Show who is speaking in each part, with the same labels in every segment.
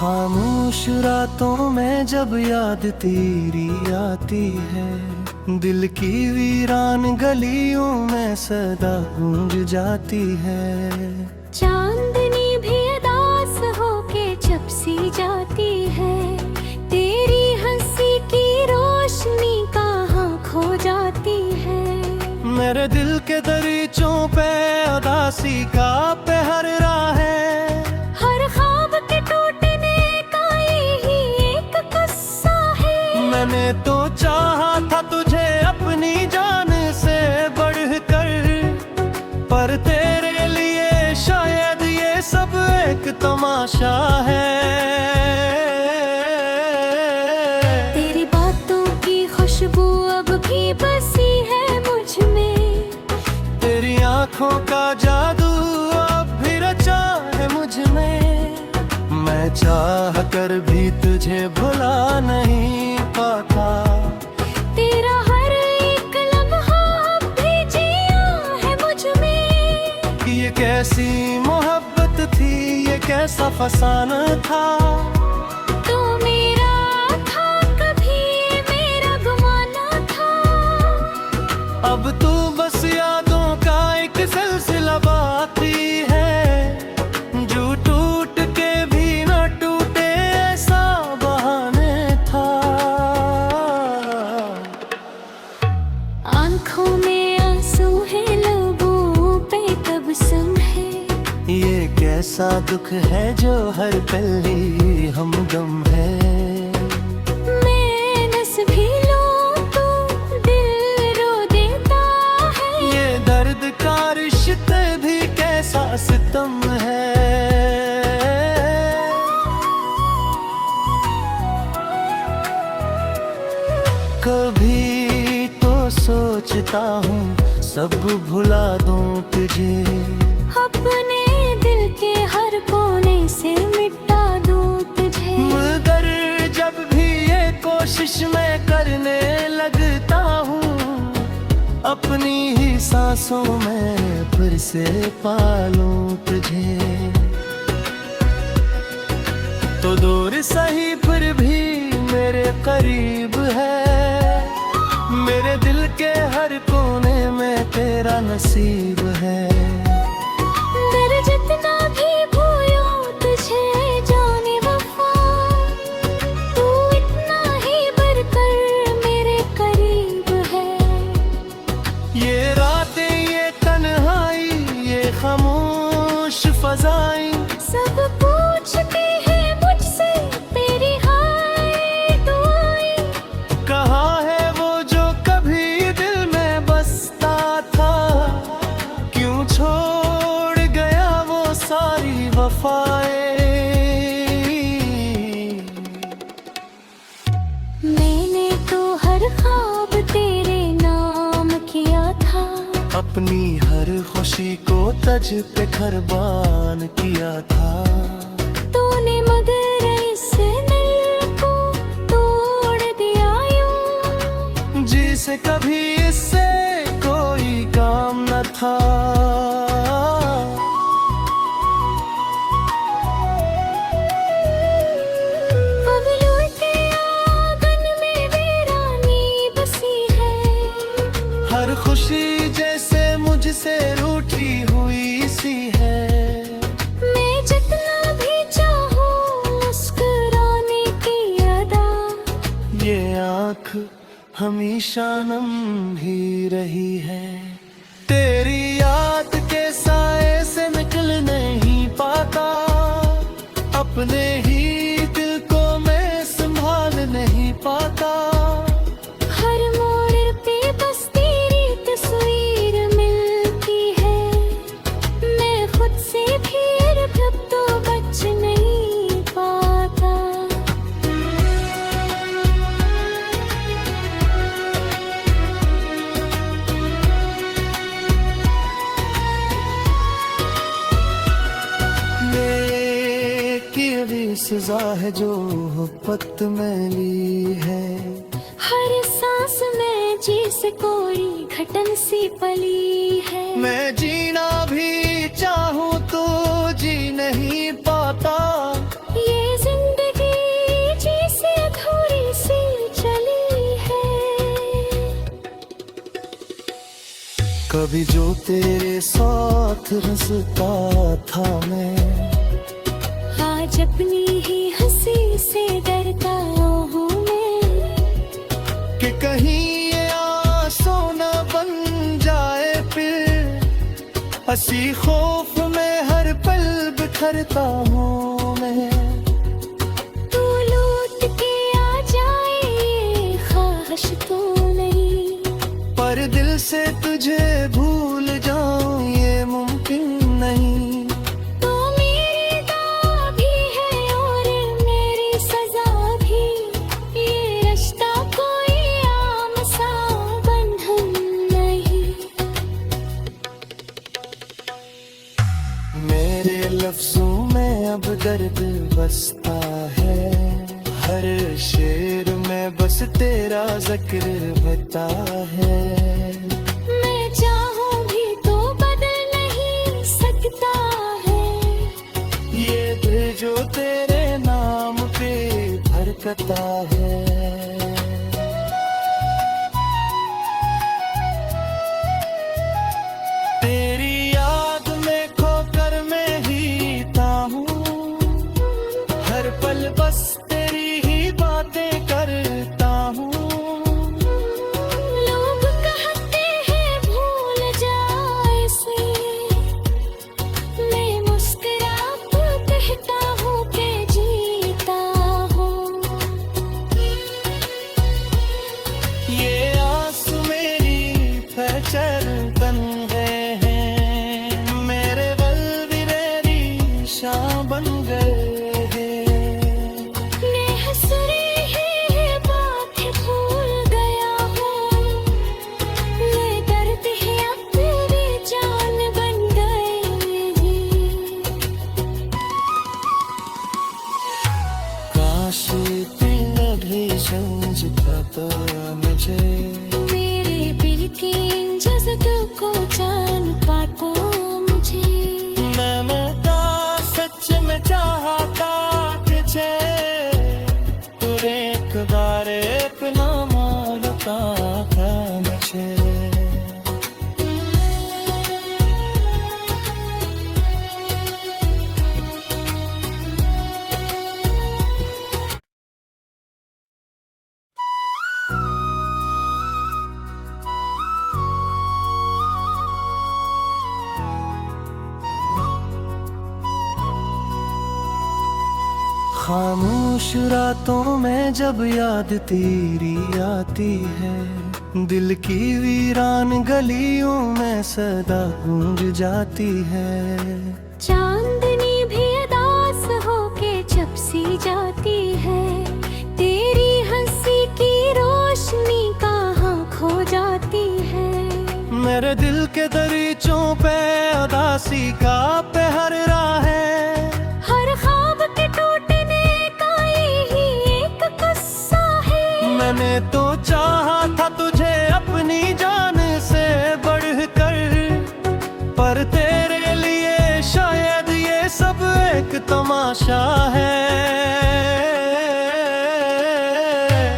Speaker 1: खामोश रातों में जब याद तेरी आती है, दिल की वीरान गलियों में सदा गूंज जाती है।
Speaker 2: चांदनी भी उदास होके जब सी जाती है, तेरी हंसी की रोशनी कहाँ खो जाती है।
Speaker 1: मेरे दिल के दरीचों पे उदासी का पहर रहा है,
Speaker 2: हर ख्वाब के टूटने का यही एक किस्सा है।
Speaker 1: मैंने तो चाहा था तुझे अपनी जान से बढ़कर, पर तेरे लिए शायद ये सब एक तमाशा है।
Speaker 2: तेरी बातों की खुशबू अब भी बसी है मुझ में,
Speaker 1: तेरी आंखों का जादू अब भी रचा है मुझ में। मैं चाह कर भी तुझे भुला नहीं पाता,
Speaker 2: तेरा हर एक लम्हा अब भी जिया है मुझ में।
Speaker 1: ये कैसी मोहब्बत थी, ये कैसा फसाना था।
Speaker 2: तू मेरा था कभी मेरा गुमाना था,
Speaker 1: अब तू बस यादों का एक सिलसिला बाकी है, जो टूट के भी न टूटे ऐसा बहाने था।
Speaker 2: आंखों में आंसू है लोगों पे तबस्सुम है,
Speaker 1: ये कैसा दुख है जो हर पल ही हमदम है।
Speaker 2: मैं नस भी लूं तो दिल रो देता है,
Speaker 1: ये दर्द का रिश्ते भी कैसा सितम है। कभी तो सोचता हूँ सब भुला दूँ तुझे,
Speaker 2: अपने दिल के हर कोने से मिटा दूं तुझे।
Speaker 1: मगर जब भी ये कोशिश मैं करने लगता हूँ, अपनी ही सांसों में फिर से पालूं तुझे। तो दूर सही फिर भी मेरे करीब है, मेरे दिल के हर कोने में तेरा नसीब है।
Speaker 2: दर जितना भी भूलो तुझे जाने वफा, तू इतना ही बढ़कर मेरे करीब है।
Speaker 1: ये रातें, ये तन्हाई, ये खामोश फजाएं,
Speaker 2: सब पूछते हैं मुझसे तेरी हाय दुआएं।
Speaker 1: कहाँ है वो जो कभी दिल में बसता था, क्यों छोड़ गया वो सारी वफाएं।
Speaker 2: मैंने तो हर ख्वाब तेरे नाम किया था,
Speaker 1: अपनी हर खुशी को तज पे कुर्बान किया था।
Speaker 2: तूने मगर इस दिल को तोड़ दिया यूं,
Speaker 1: जिसे कभी इससे कोई काम न था।
Speaker 2: पगलों के आंगन में वीरानी बसी है,
Speaker 1: हर खुशी जैसे मुझसे रूठी हुई सी है।
Speaker 2: मैं जितना भी चाहूं मुस्कुराने की अदा,
Speaker 1: ये आँख हमेशा नम ही रही है, तेरी याद के साए से निकल नहीं पाता। अपने ही दिल को मैं संभाल नहीं पाता।
Speaker 2: हर मोड़ पे बस तेरी तस्वीर मिलती है, मैं खुद से फिर अब तो बच नहीं पाता।
Speaker 1: ये सजा है जो मोहब्बत में ली है,
Speaker 2: हर सांस में जी से कोई घटन सी पली है।
Speaker 1: मैं जीना भी चाहूँ तो जी नहीं पाता।
Speaker 2: ये जिंदगी
Speaker 1: कभी जो तेरे साथ हंसता था मैं,
Speaker 2: आज अपनी ही हंसी से डरता हूँ मैं।
Speaker 1: कि कहीं ये आंसू न बन जाए फिर, हंसी खौफ में हर पल बिखरता हूँ मैं।
Speaker 2: तू लौट के आ जाए ये ख्वाहिश तो नहीं,
Speaker 1: पर दिल से तुझे भूल जाऊं ये मुमकिन नहीं।
Speaker 2: तो मेरी दाग भी है और मेरी सजा भी, ये रिश्ता कोई आम सा बंधन नहीं।
Speaker 1: मेरे लफ्जों में अब दर्द बसता है, हर शेर में बस तेरा जिक्र बता है।
Speaker 2: मैं चाहूं भी तो बदल नहीं सकता है,
Speaker 1: ये दिल जो तेरे नाम पे धड़कता है। तेरी याद में खोकर मैं जीता हूँ, हर पल बस तेरी ही बातें करता हूँ।
Speaker 2: लोग कहते हैं भूल जा इसे, मैं मुस्कुरा कर कहता हूँ कि जीता हूँ।
Speaker 1: ये आंस मेरी फैचर बन गए हैं, मेरे बलबीरेरी शां बन गए हैं।
Speaker 2: मैं हंस रही बात भूल गया हूँ, ये दर्द है अब मेरी जान बन गए हैं।
Speaker 1: काश इतना भी समझता तो मुझे,
Speaker 2: मेरे दिल की इन जज्बातों को जान पाता मुझे।
Speaker 1: मैं सच में चाहता तुझे, तू एक बार अपना मानता था मुझे। खामोश रातों में जब याद तेरी आती है, दिल की वीरान गलियों में सदा गूंज जाती है।
Speaker 2: चांदनी भी उदास होके जब सी जाती है, तेरी हंसी की रोशनी कहाँ खो जाती है।
Speaker 1: मेरे दिल के दरीचों पे उदासी का पहरा है,
Speaker 2: हर ख्वाब के टूटने का यही एक किस्सा है।
Speaker 1: मैंने तो चाहा था तुझे अपनी जान से बढ़कर, पर तेरे लिए शायद ये सब एक तमाशा है।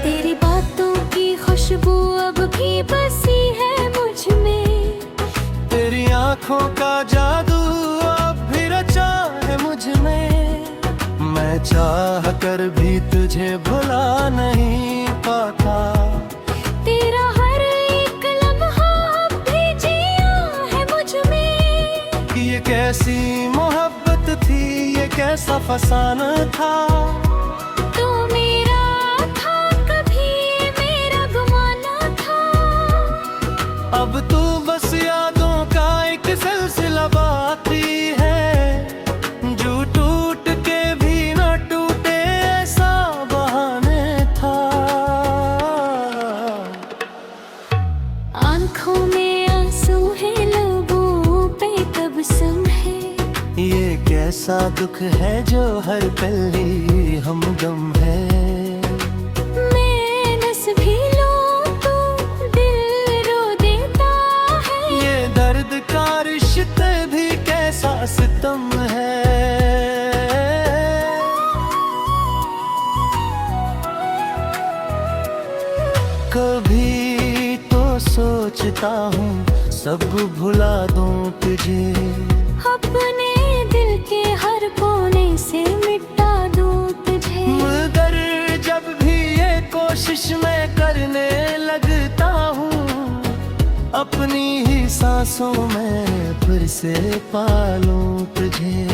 Speaker 2: तेरी बातों की खुशबू अब भी बसी है मुझ में,
Speaker 1: तेरी आंखों का जादू अब भी रचा है मुझ में। मैं चाह कर भी तुझे भुला नहीं पाता,
Speaker 2: तेरा हर एक लम्हा अब भी जिया है मुझ में।
Speaker 1: कि ये कैसी मोहब्बत थी, ये कैसा फसाना था।
Speaker 2: तू मेरा था कभी मेरा गुमाना था,
Speaker 1: अब तू बस यादों का एक सिलसिला बाकी है, जो टूट के भी न टूटे ऐसा बहाने था।
Speaker 2: आंखों में आंसू है लबों पे तबस्सुम है,
Speaker 1: ये कैसा दुख है जो हर पल ही हमदम है।
Speaker 2: मैं नस भी लूं तो दिल रो देता है,
Speaker 1: ये दर्द का रिश्ते भी कैसा सितम है। कभी तो सोचता हूँ सब भुला दूं तुझे,
Speaker 2: अपने दिल के हर कोने से मिटा दूं तुझे।
Speaker 1: मगर जब भी ये कोशिश मैं करने लगता हूँ, अपनी ही सांसों में फिर से पालूं तुझे।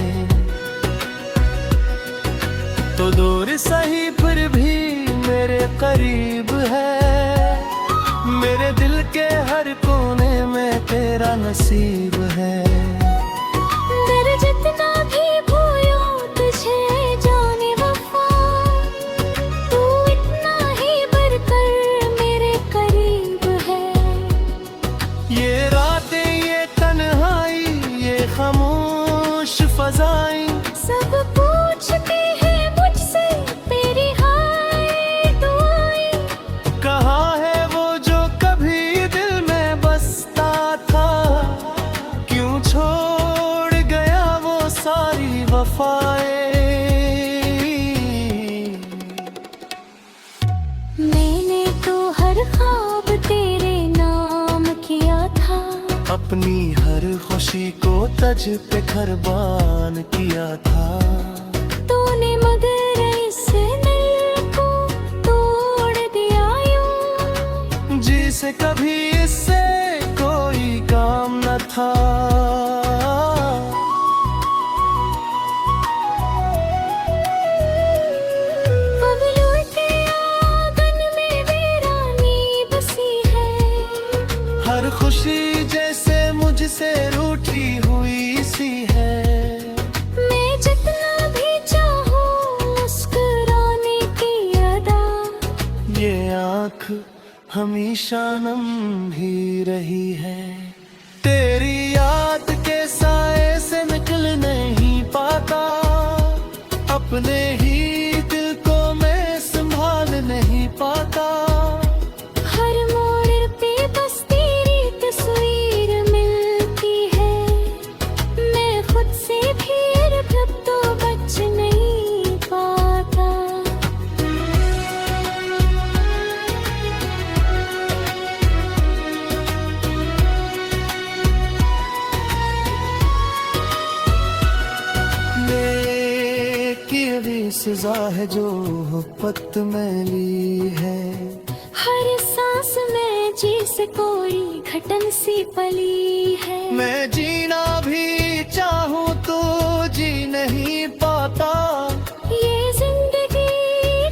Speaker 1: तो दूर सही फिर भी मेरे करीब है, मेरे दिल के हर कोने में तेरा नसीब है।
Speaker 2: दर जितना भी खोयो तुझे जाने वफा, तू इतना ही बढ़कर मेरे करीब है।
Speaker 1: ये रातें, ये तन्हाई, ये खामोश फजाएं,
Speaker 2: सब पूछते हैं मुझसे तेरी हाय दुआएं।
Speaker 1: कहाँ है वो जो कभी दिल में बसता था, क्यों छोड़ गया वो सारी वफाएं।
Speaker 2: मैंने तो हर ख्वाब तेरे नाम किया था,
Speaker 1: अपनी हर खुशी को तज पे कुर्बान किया था।
Speaker 2: तूने मगर इस दिल को तोड़ दिया यूं,
Speaker 1: जिसे कभी इससे कोई काम न था।
Speaker 2: बबलू के आंगन में वीरानी बसी है,
Speaker 1: हर खुशी जैसे मुझसे रूठी हुई सी है।
Speaker 2: मैं जितना भी चाहूँ मुस्कुराने की अदा,
Speaker 1: ये आँख हमेशा नम ही रही है। तेरी याद के साए से निकल नहीं पाता, अपने ही दिल को मैं संभाल नहीं पाता।
Speaker 2: हर मोड़ पे बस तेरी तस्वीर मिलती है, मैं खुद से फिर अब तो बच नहीं पाता।
Speaker 1: मेरी सजा है जो मोहब्बत में ली है,
Speaker 2: हर सांस में जी से कोई घटन सी पली है।
Speaker 1: मैं जीना भी चाहूँ तो जी नहीं पाता।
Speaker 2: ये जिंदगी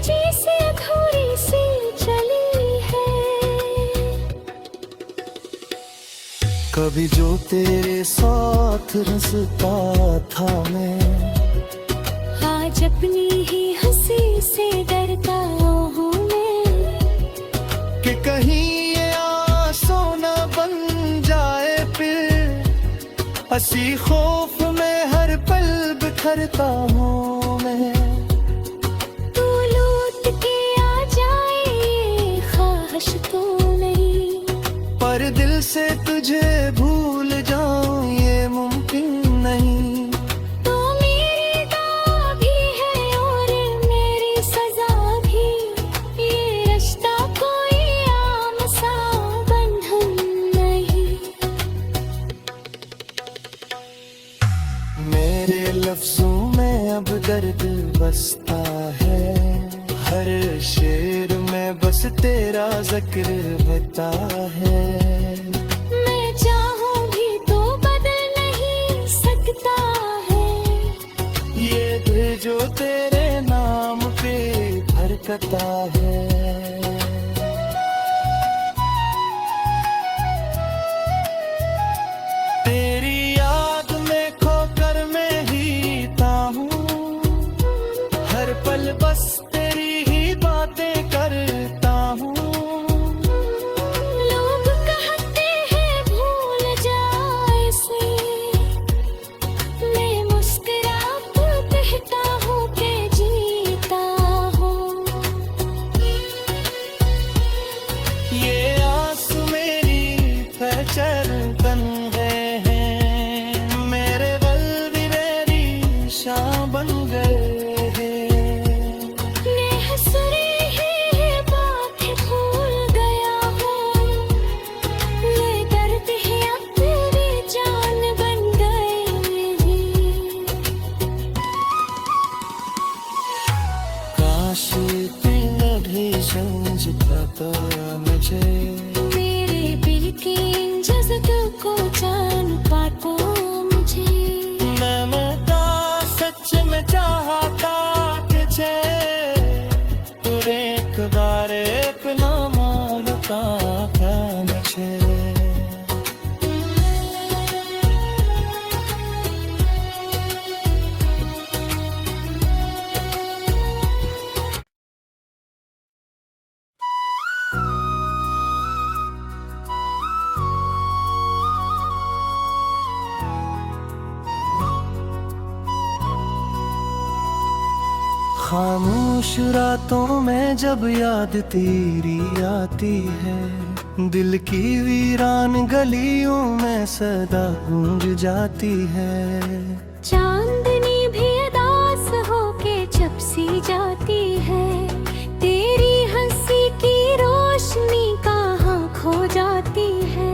Speaker 2: जी से अधूरी सी चली है,
Speaker 1: कभी जो तेरे साथ रसता था मैं,
Speaker 2: आज अपनी ही हंसी से डरता हूँ मैं,
Speaker 1: कि कहीं ये आंसू न बन जाए फिर। हंसी खौफ में हर पल बिखरता हूँ मैं।
Speaker 2: तू लौट के आ जाए ये ख्वाहिश तो नहीं,
Speaker 1: पर दिल से तुझे भूल जाऊं ये मुमकिन नहीं।
Speaker 2: तो मेरी दाग भी है और मेरी सजा भी, ये रिश्ता कोई आम सा बंधन नहीं।
Speaker 1: मेरे लफ्जों में अब दर्द बसता है, हर शेर में बस तेरा जिक्र बता है।
Speaker 2: मैं चाहूँ भी तो बदल नहीं सकता है,
Speaker 1: ये दिल जो तेरे नाम पे धड़कता है। तेरी याद में खोकर मैं हीता हूँ, हर पल बस तेरी ही बातें करता हूँ।
Speaker 2: लोग कहते हैं भूल जाए से, मैं मुस्कुरा कर कहता हूँ कि जीता हूँ।
Speaker 1: समझता मुझे।
Speaker 2: मेरे दिल के इन जज्बातों को जान पाता मुझे।
Speaker 1: मैं सच में चाहता तुझे, तू एक बार अपना मानता था मुझे। खामोश रातों में जब याद तेरी आती है, दिल की वीरान गलियों में सदा गूंज जाती है।
Speaker 2: चांदनी भी उदास होके जब सी जाती है, तेरी हंसी की रोशनी कहाँ खो जाती है।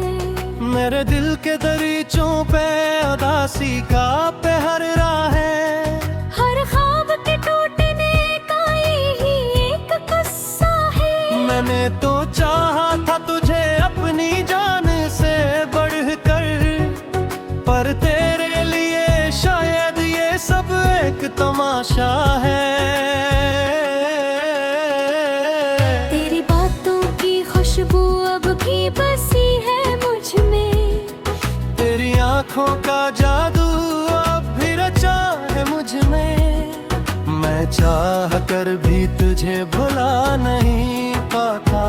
Speaker 1: मेरे दिल के दरीचों पे उदासी का पहरा है,
Speaker 2: हर ख्वाब के टूटने का यही एक किस्सा है।
Speaker 1: मैंने तो चाहा था तुझे अपनी जान से बढ़कर, पर तेरे लिए शायद ये सब एक तमाशा है।
Speaker 2: तेरी बातों की खुशबू अब भी बसी है मुझ में,
Speaker 1: तेरी आंखों का जादू अब भी रचा है मुझ में। मैं चाह कर भी तुझे भुला नहीं पाता,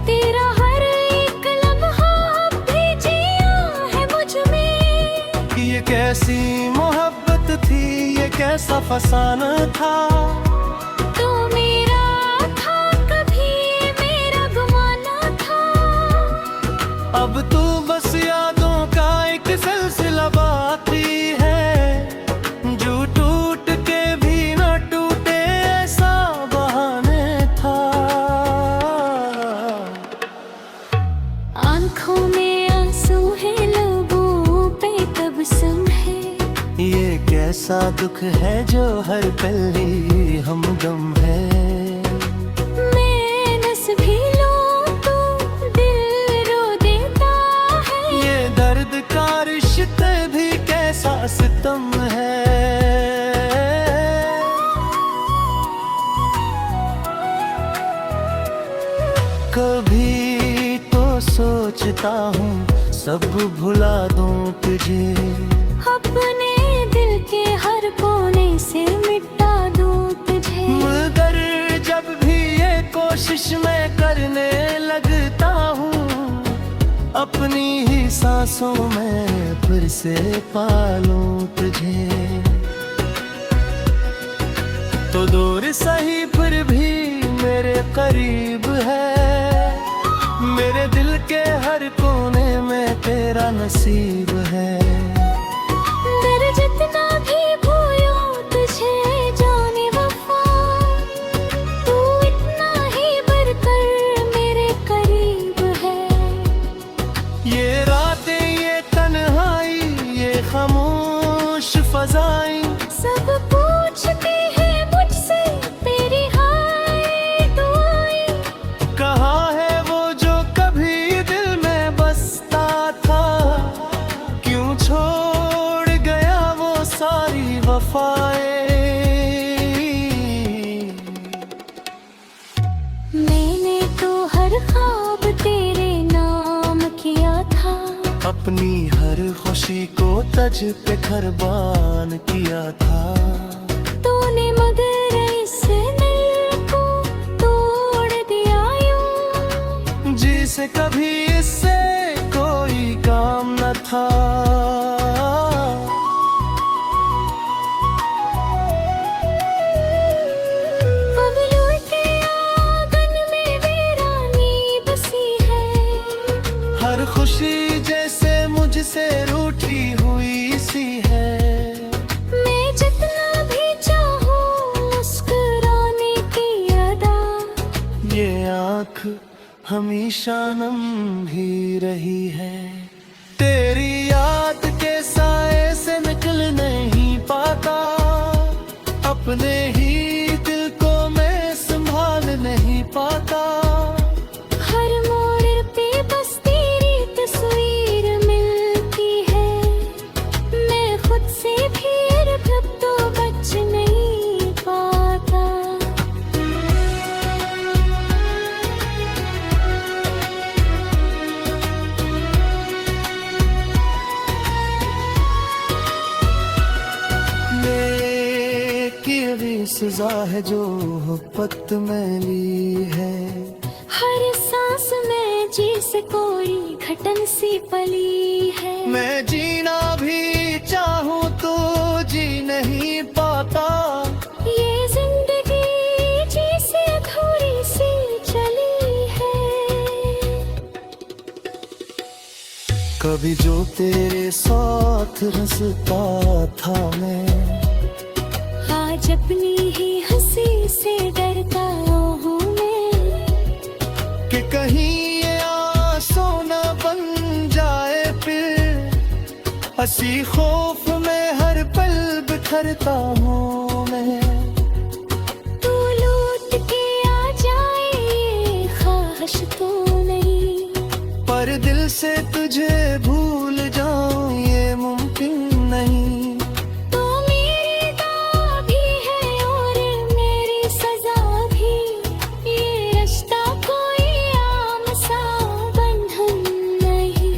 Speaker 2: तेरा हर एक लम्हा अब भी जिया है मुझ में।
Speaker 1: ये कैसी मोहब्बत थी, ये कैसा फसाना था।
Speaker 2: तू मेरा था कभी मेरा गवाना था,
Speaker 1: अब तू बस यादों का एक सिलसिला बाकी है, जो टूट के भी न टूटे ऐसा बहाने था।
Speaker 2: आंखों में आंसू है, लबों पे तबस्सुम है।
Speaker 1: ये कैसा दुख है जो हर पल ही हमदम है।
Speaker 2: मैं नस भी लूं तो दिल रो देता है,
Speaker 1: ये दर्द का रिश्ते भी कैसा सितम है। कभी तो सोचता हूँ सब भुला दूं तुझे,
Speaker 2: अपने दिल के हर कोने से मिटा दूं तुझे।
Speaker 1: मगर जब भी ये कोशिश मैं करने लगता हूँ, अपनी ही सांसों में फिर से पालूं तुझे। तो दूर सही फिर भी मेरे करीब है, मेरे दिल के हर कोने में तेरा नसीब है।
Speaker 2: दर जितना भी भूलो तुझे जाने वफा, तू इतना ही बढ़कर मेरे करीब है।
Speaker 1: ये रातें, ये तन्हाई, ये खामोश फजाएं,
Speaker 2: सब पूछते हैं मुझसे तेरी हाय दुआएं।
Speaker 1: कहाँ है वो जो कभी दिल में बसता था, क्यों छोड़ गया वो सारी वफाएं।
Speaker 2: मैंने तो हर ख्वाब तेरे नाम किया था,
Speaker 1: अपनी हर खुशी को तज पे कुर्बान किया था।
Speaker 2: तूने मगर इस दिल को तोड़ दिया यूं,
Speaker 1: जिसे कभी इससे कोई काम न था।
Speaker 2: बबलू के आंगन में वीरानी बसी है,
Speaker 1: हर खुशी जैसे मुझसे रूठी हुई सी है।
Speaker 2: मैं जितना भी चाहूँ मुस्कुराने की अदा,
Speaker 1: ये आँख हमेशा नम ही रही है। तेरी याद के साए से निकल नहीं पाता, अपने ही दिल को मैं संभाल नहीं पाता। फिजा है जो मोहब्बत में ली है।
Speaker 2: हर सांस में जी से कोई घटन सी पली है।
Speaker 1: मैं जीना भी चाहूँ तो जी नहीं पाता।
Speaker 2: ये जिंदगी जी से अधूरी सी चली है।
Speaker 1: कभी जो तेरे साथ रसता था मैं,
Speaker 2: आज अपनी ही हंसी से डरता हूँ मैं।
Speaker 1: कि कहीं ये आंसू न बन जाए फिर। हंसी खौफ में हर पल बिखरता हूँ मैं।
Speaker 2: तू लौट के आ जाए ये ख्वाहिश तो नहीं,
Speaker 1: पर दिल से तुझे भूल जाऊं ये मुमकिन नहीं।
Speaker 2: तो मेरी दाग भी है और मेरी सजा भी। ये रिश्ता कोई आम सा बंधन नहीं।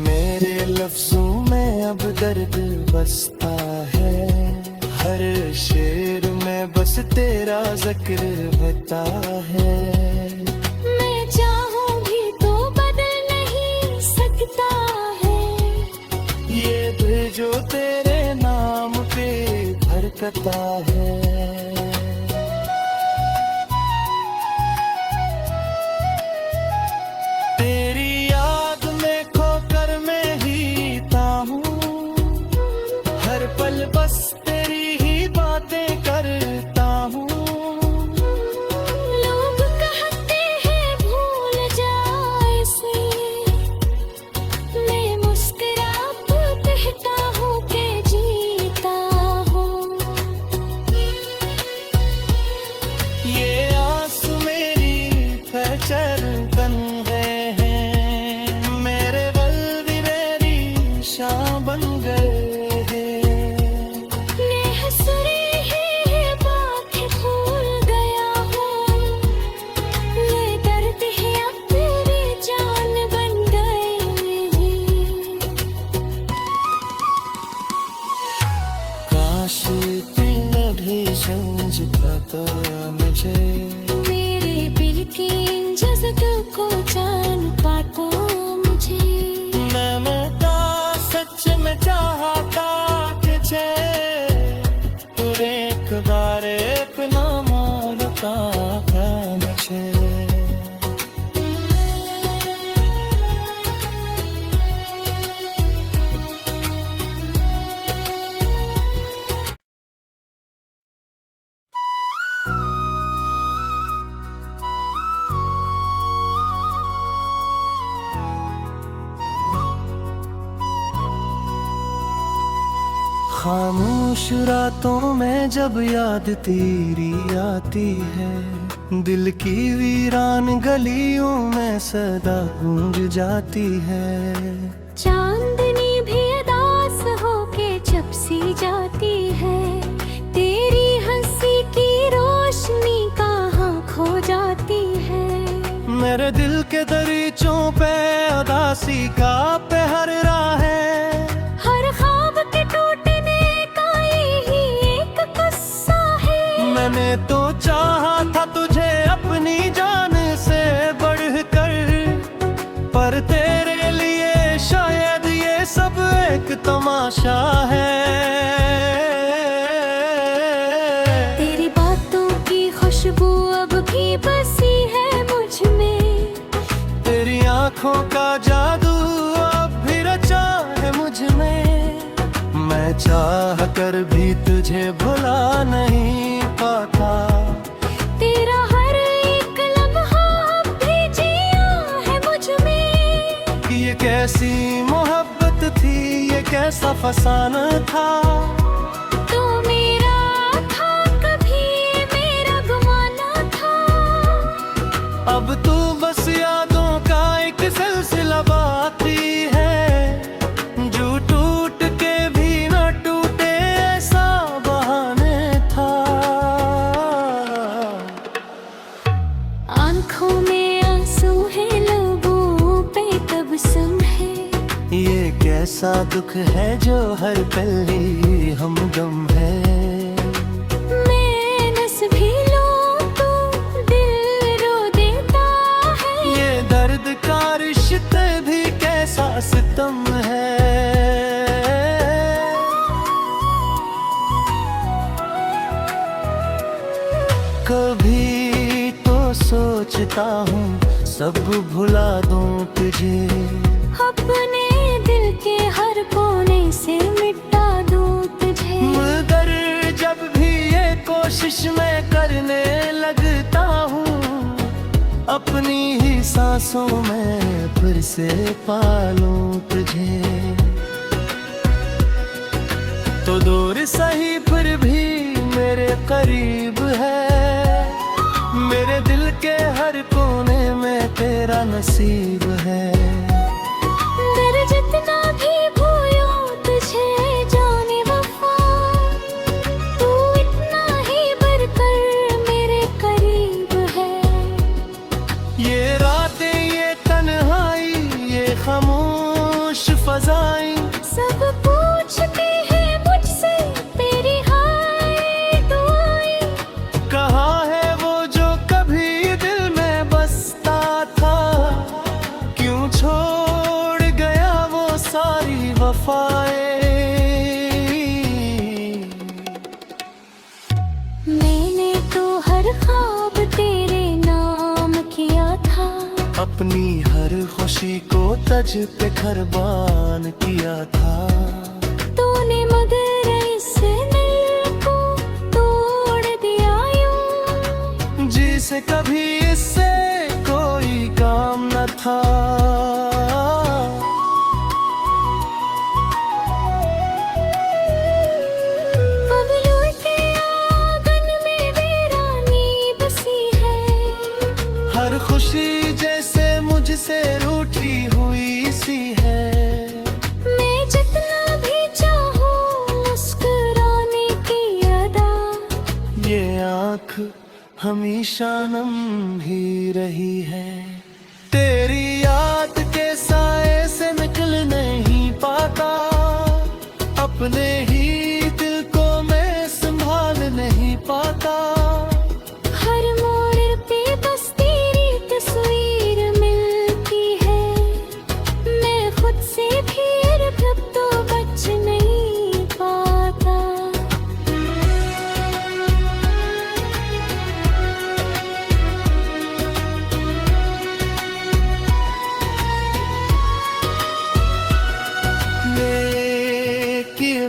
Speaker 1: मेरे लफ्जों में अब दर्द बसता है। हर शेर में बस तेरा जिक्र बता है।
Speaker 2: मैं चाहूँ भी तो बदल नहीं सकता है।
Speaker 1: ये दिल जो तेरे नाम पे धड़कता है। तेरी याद में खोकर मैं जीता हूँ। हर पल बस तेरी ही बातें करता हूँ।
Speaker 2: लोग कहते हैं भूल जाए से, मैं मुस्कुरा कहता हूँ कि जीता हूँ।
Speaker 1: ये आंसू मेरी फैचर बन गए हैं। मेरे बल भी मेरी शां बन गए हैं।
Speaker 2: नेह सुरे है बातें भूल गया हूँ। ये दर्द है अब तेरी जान बन गए हैं।
Speaker 1: काश तूने भी समझ पाता मुझे।
Speaker 2: मेरे दिल की इन जज्बातों को जान पाता मुझे।
Speaker 1: मैंने सच में चाहता तुझे। तू एक बार अपना मानता है मुझे। खामोश रातों में जब याद तेरी आती है। दिल की वीरान गलियों में सदा गूंज जाती है।
Speaker 2: चांदनी भी उदास होके जब सी जाती है। तेरी हंसी की रोशनी कहाँ खो जाती है।
Speaker 1: मेरे दिल के दरीचों पे उदासी का पहर रहा है।
Speaker 2: हर ख्वाब के टूटने का यही एक किस्सा है।
Speaker 1: मैंने तो चाहा था तुझे अपनी जान से बढ़कर, पर तेरे लिए शायद ये सब एक तमाशा है।
Speaker 2: तेरी बातों की खुशबू अब भी बसी है मुझ में।
Speaker 1: तेरी आंखों का जादू अब भी रचा है मुझ में। मैं चाह कर भी तुझे भुला नहीं पाता।
Speaker 2: तेरा हर एक लम्हा अब भी जिया है मुझ में।
Speaker 1: ये कैसी मोहब्बत थी, ये कैसा फसाना था।
Speaker 2: तो मेरा था कभी मेरा गुमाना था।
Speaker 1: अब तू बस यादों का एक सिलसिला बाकी है। जो टूट के भी न टूटे ऐसा बहाने था।
Speaker 2: आंखों में आंसू है, लोगों पे तबस्सुम है।
Speaker 1: ये कैसी ऐसा दुख है जो हर पल ही हमदम है।
Speaker 2: मैं नस भी लूं तो दिल रो देता है।
Speaker 1: ये दर्द का रिश्ते भी कैसा सितम है। कभी तो सोचता हूँ सब भुला दूं तुझे,
Speaker 2: अपने दिल के हर कोने से मिटा दूं तुझे।
Speaker 1: मगर जब भी ये कोशिश मैं करने लगता हूँ, अपनी ही सांसों में फिर से पालूं तुझे। तो दूर सही फिर भी मेरे करीब है, मेरे दिल के हर कोने में तेरा नसीब है।
Speaker 2: दर जितना भी भूलो तुझे जाने वफा, तू इतना ही बढ़कर मेरे करीब है।
Speaker 1: ये रातें, ये तन्हाई, ये खामोश फजाएं,
Speaker 2: सब पूछते हैं मुझसे तेरी हाय दुआएं।
Speaker 1: कहाँ है वो जो कभी दिल में बसता था, क्यों छोड़ गया वो सारी वफाएं।
Speaker 2: मैंने तो हर ख्वाब तेरे नाम किया था,
Speaker 1: अपनी हर खुशी को तज पे कुर्बान किया था।
Speaker 2: तूने मगर इस दिल को तोड़ दिया यूं,
Speaker 1: जिसे कभी इससे कोई काम न था।
Speaker 2: बबलू के आंगन में वीरानी बसी है,
Speaker 1: हर खुशी जैसे मुझसे रूठी हुई सी है।
Speaker 2: मैं जितना भी चाहूं मुस्कुराने की अदा,
Speaker 1: ये आँख हमेशा नम ही रही है। तेरी याद के साए से निकल नहीं पाता, अपने ही दिल को मैं संभाल नहीं पाता।
Speaker 2: हर मोड़ पे बस तेरी तस्वीर मिलती है, मैं खुद से फिर अब तो बच नहीं पाता।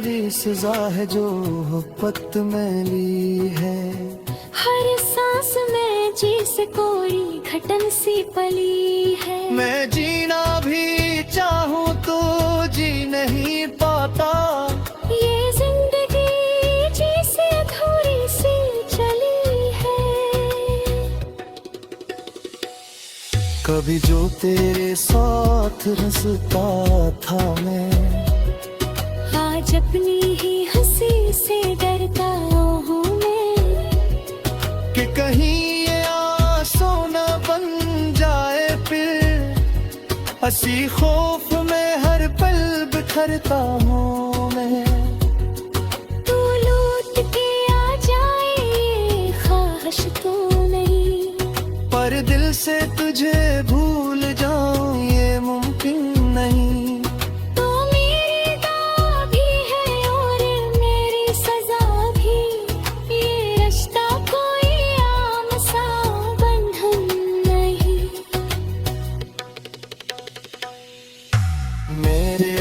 Speaker 1: ये सजा है जो मोहब्बत में ली है।
Speaker 2: हर सांस में जी से कोई घटन सी पली है।
Speaker 1: मैं जीना भी चाहूँ तो जी नहीं पाता,
Speaker 2: ये जिंदगी जी से अधूरी सी चली है।
Speaker 1: कभी जो तेरे साथ हंसता था मैं,
Speaker 2: आज अपनी ही हंसी से डरता हूँ मैं,
Speaker 1: कि कहीं ये आंसू न बन जाए फिर। हंसी खौफ में हर पल बिखरता हूँ मैं।
Speaker 2: तू लौट के आ जाए ये ख्वाहिश तो नहीं,
Speaker 1: पर दिल से तुझे भूल जाऊं ये मुमकिन नहीं।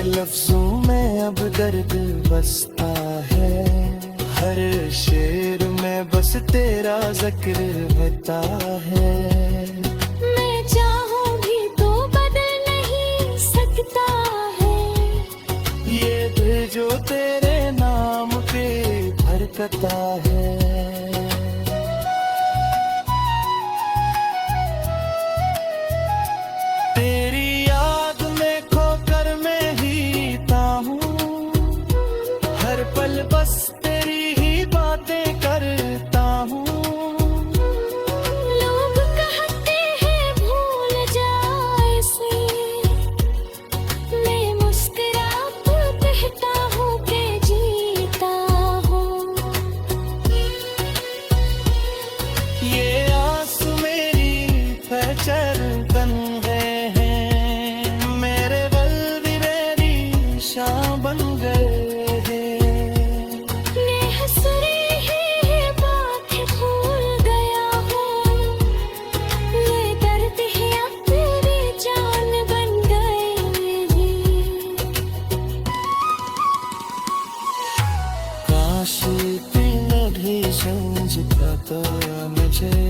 Speaker 1: लफ्जों में अब दर्द बसता है, हर शेर में बस तेरा जिक्र होता है।
Speaker 2: मैं चाहूँ भी तो बदल नहीं सकता है,
Speaker 1: ये दिल जो तेरे नाम पे भड़कता है। बस तेरी ही बातें करता हूँ।
Speaker 2: लोग कहते हैं भूल जा इसे, मैं मुस्कुरा
Speaker 1: तो मुझे